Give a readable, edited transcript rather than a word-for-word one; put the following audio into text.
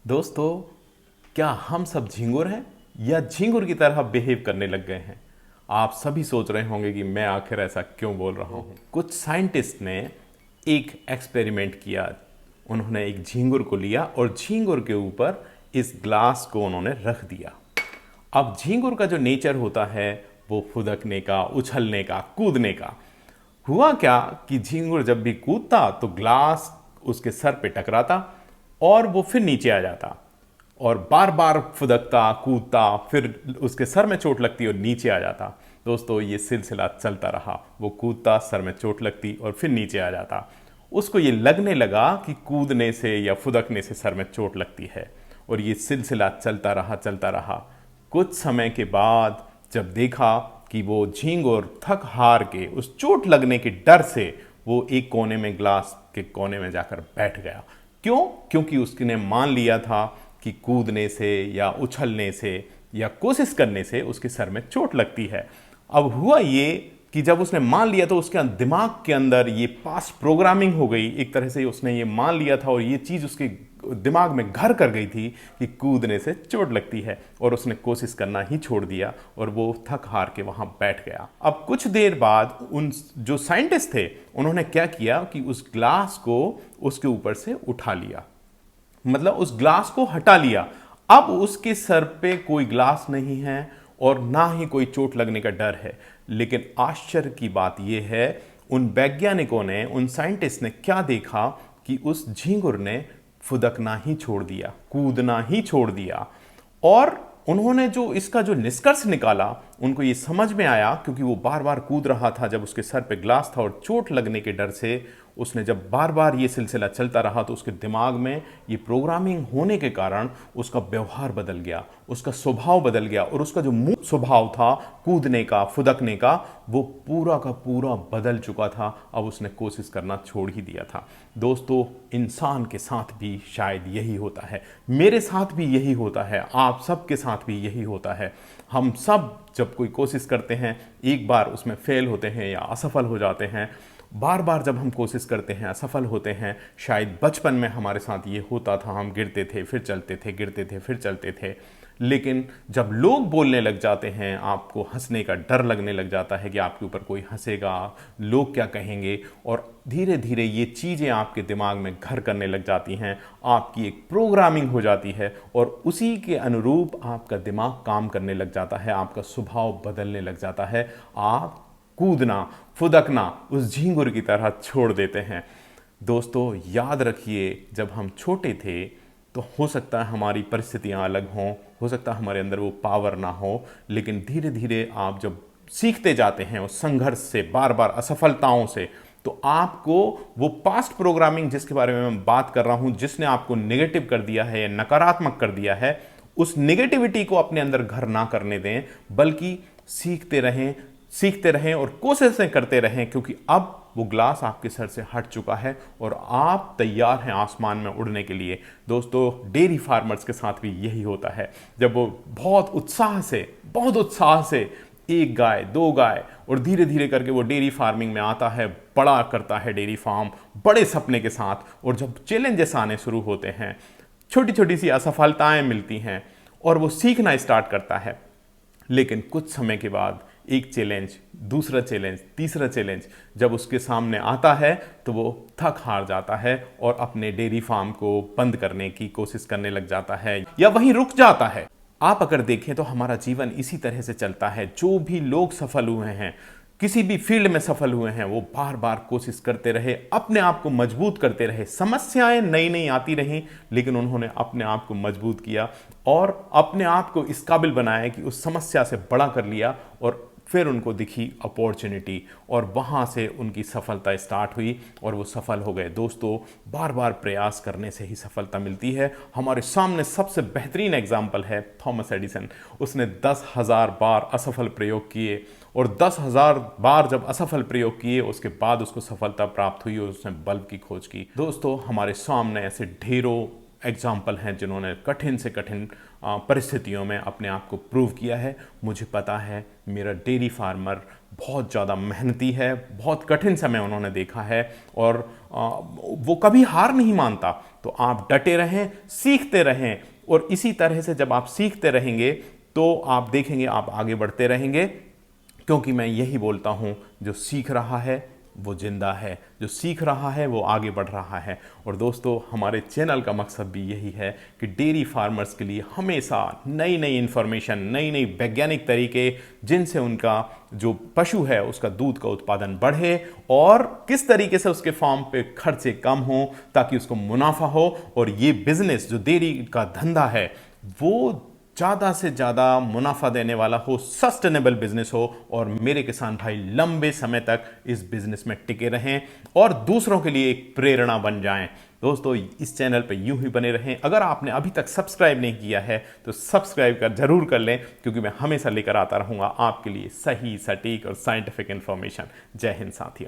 दोस्तों, क्या हम सब झिंगुर हैं या झिंगुर की तरह बिहेव करने लग गए हैं? आप सभी सोच रहे होंगे कि मैं आखिर ऐसा क्यों बोल रहा हूँ। कुछ साइंटिस्ट ने एक एक्सपेरिमेंट किया। उन्होंने एक झिंगुर को लिया और झिंगुर के ऊपर इस ग्लास को उन्होंने रख दिया। अब झिंगुर का जो नेचर होता है वो फुदकने का, उछलने का, कूदने का। हुआ क्या कि झिंगुर जब भी कूदता तो ग्लास उसके सर पे टकराता और वो फिर नीचे आ जाता और बार बार फुदकता, कूदता, फिर उसके सर में चोट लगती और नीचे आ जाता। दोस्तों, ये सिलसिला चलता रहा। वो कूदता, सर में चोट लगती और फिर नीचे आ जाता। उसको ये लगने लगा कि कूदने से या फुदकने से सर में चोट लगती है और ये सिलसिला चलता रहा, चलता रहा। कुछ समय के बाद जब देखा कि वो झींगुर थक हार के उस चोट लगने के डर से वो एक कोने में, ग्लास के कोने में जाकर बैठ गया। क्यों? क्योंकि उसने मान लिया था कि कूदने से या उछलने से या कोशिश करने से उसके सर में चोट लगती है। अब हुआ ये कि जब उसने मान लिया तो उसके दिमाग के अंदर ये पास्ट प्रोग्रामिंग हो गई। एक तरह से उसने ये मान लिया था और ये चीज़ उसके दिमाग में घर कर गई थी कि कूदने से चोट लगती है, और उसने कोशिश करना ही छोड़ दिया और वो थक हार के वहाँ बैठ गया। अब कुछ देर बाद उन जो साइंटिस्ट थे उन्होंने क्या किया कि उस ग्लास को उसके ऊपर से उठा लिया, मतलब उस ग्लास को हटा लिया। अब उसके सर पे कोई ग्लास नहीं है और ना ही कोई चोट लगने का डर है। लेकिन आश्चर्य की बात यह है, उन वैज्ञानिकों ने, उन साइंटिस्ट ने क्या देखा कि उस झींगुर ने फुदकना ही छोड़ दिया, कूदना ही छोड़ दिया। और उन्होंने जो इसका जो निष्कर्ष निकाला, उनको ये समझ में आया, क्योंकि वो बार बार कूद रहा था जब उसके सर पे ग्लास था और चोट लगने के डर से उसने जब बार बार ये सिलसिला चलता रहा तो उसके दिमाग में ये प्रोग्रामिंग होने के कारण उसका व्यवहार बदल गया, उसका स्वभाव बदल गया और उसका जो मूल स्वभाव था कूदने का, फुदकने का, वो पूरा का पूरा बदल चुका था। अब उसने कोशिश करना छोड़ ही दिया था। दोस्तों, इंसान के साथ भी शायद यही होता है, मेरे साथ भी यही होता है, आप सबके साथ भी यही होता है। हम सब जब कोई कोशिश करते हैं, एक बार उसमें फेल होते हैं या असफल हो जाते हैं। बार बार जब हम कोशिश करते हैं, असफल होते हैं। शायद बचपन में हमारे साथ ये होता था, हम गिरते थे फिर चलते थे, गिरते थे फिर चलते थे। लेकिन जब लोग बोलने लग जाते हैं, आपको हंसने का डर लगने लग जाता है कि आपके ऊपर कोई हंसेगा, लोग क्या कहेंगे, और धीरे धीरे ये चीज़ें आपके दिमाग में घर करने लग जाती हैं। आपकी एक प्रोग्रामिंग हो जाती है और उसी के अनुरूप आपका दिमाग काम करने लग जाता है, आपका स्वभाव बदलने लग जाता है। आप कूदना, फुदकना उस झींगुर की तरह छोड़ देते हैं। दोस्तों, याद रखिए, जब हम छोटे थे तो हो सकता है हमारी परिस्थितियां अलग हों, हो सकता है हमारे अंदर वो पावर ना हो, लेकिन धीरे धीरे आप जब सीखते जाते हैं उस संघर्ष से, बार बार असफलताओं से, तो आपको वो पास्ट प्रोग्रामिंग जिसके बारे में मैं बात कर रहा हूं, जिसने आपको नेगेटिव कर दिया है या नकारात्मक कर दिया है, उस नेगेटिविटी को अपने अंदर घर ना करने दें, बल्कि सीखते रहें, सीखते रहें और कोशिशें करते रहें, क्योंकि अब वो ग्लास आपके सर से हट चुका है और आप तैयार हैं आसमान में उड़ने के लिए। दोस्तों, डेयरी फार्मर्स के साथ भी यही होता है। जब वो बहुत उत्साह से एक गाय, दो गाय, और धीरे धीरे करके वो डेयरी फार्मिंग में आता है, बड़ा करता है डेयरी फार्म, बड़े सपने के साथ। और जब चैलेंजेस आने शुरू होते हैं, छोटी छोटी सी असफलताएं मिलती हैं और वो सीखना स्टार्ट करता है। लेकिन कुछ समय के बाद एक चैलेंज, दूसरा चैलेंज, तीसरा चैलेंज जब उसके सामने आता है तो वो थक हार जाता है और अपने डेयरी फार्म को बंद करने की कोशिश करने लग जाता है या वहीं रुक जाता है। आप अगर देखें तो हमारा जीवन इसी तरह से चलता है। जो भी लोग सफल हुए हैं, किसी भी फील्ड में सफल हुए हैं, वो बार बार कोशिश करते रहे, अपने आप को मजबूत करते रहे। समस्याएं नई नई आती रहीं, लेकिन उन्होंने अपने आप को मजबूत किया और अपने आप को इस काबिल बनाया कि उस समस्या से बड़ा कर लिया, और फिर उनको दिखी अपॉर्चुनिटी और वहाँ से उनकी सफलता स्टार्ट हुई और वो सफल हो गए। दोस्तों, बार बार प्रयास करने से ही सफलता मिलती है। हमारे सामने सबसे बेहतरीन एग्जाम्पल है थॉमस एडिसन। उसने 10,000 बार असफल प्रयोग किए और 10,000 बार जब असफल प्रयोग किए उसके बाद उसको सफलता प्राप्त हुई और उसने बल्ब की खोज की। दोस्तों, हमारे सामने ऐसे ढेरों एग्जाम्पल हैं जिन्होंने कठिन से कठिन परिस्थितियों में अपने आप को प्रूव किया है। मुझे पता है मेरा डेयरी फार्मर बहुत ज़्यादा मेहनती है, बहुत कठिन समय उन्होंने देखा है और वो कभी हार नहीं मानता। तो आप डटे रहें, सीखते रहें, और इसी तरह से जब आप सीखते रहेंगे तो आप देखेंगे आप आगे बढ़ते रहेंगे, क्योंकि मैं यही बोलता हूं, जो सीख रहा है वो जिंदा है, जो सीख रहा है वो आगे बढ़ रहा है। और दोस्तों, हमारे चैनल का मकसद भी यही है कि डेयरी फार्मर्स के लिए हमेशा नई नई इंफॉर्मेशन, नई नई वैज्ञानिक तरीके, जिनसे उनका जो पशु है उसका दूध का उत्पादन बढ़े और किस तरीके से उसके फार्म पे खर्चे कम हो ताकि उसको मुनाफा हो, और ये बिजनेस जो डेयरी का धंधा है वो ज़्यादा से ज़्यादा मुनाफा देने वाला हो, सस्टेनेबल बिजनेस हो, और मेरे किसान भाई लंबे समय तक इस बिजनेस में टिके रहें और दूसरों के लिए एक प्रेरणा बन जाएं। दोस्तों, इस चैनल पे यूं ही बने रहें। अगर आपने अभी तक सब्सक्राइब नहीं किया है तो सब्सक्राइब कर जरूर कर लें, क्योंकि मैं हमेशा लेकर आता रहूंगा आपके लिए सही, सटीक और साइंटिफिक इंफॉर्मेशन। जय हिंद साथियों।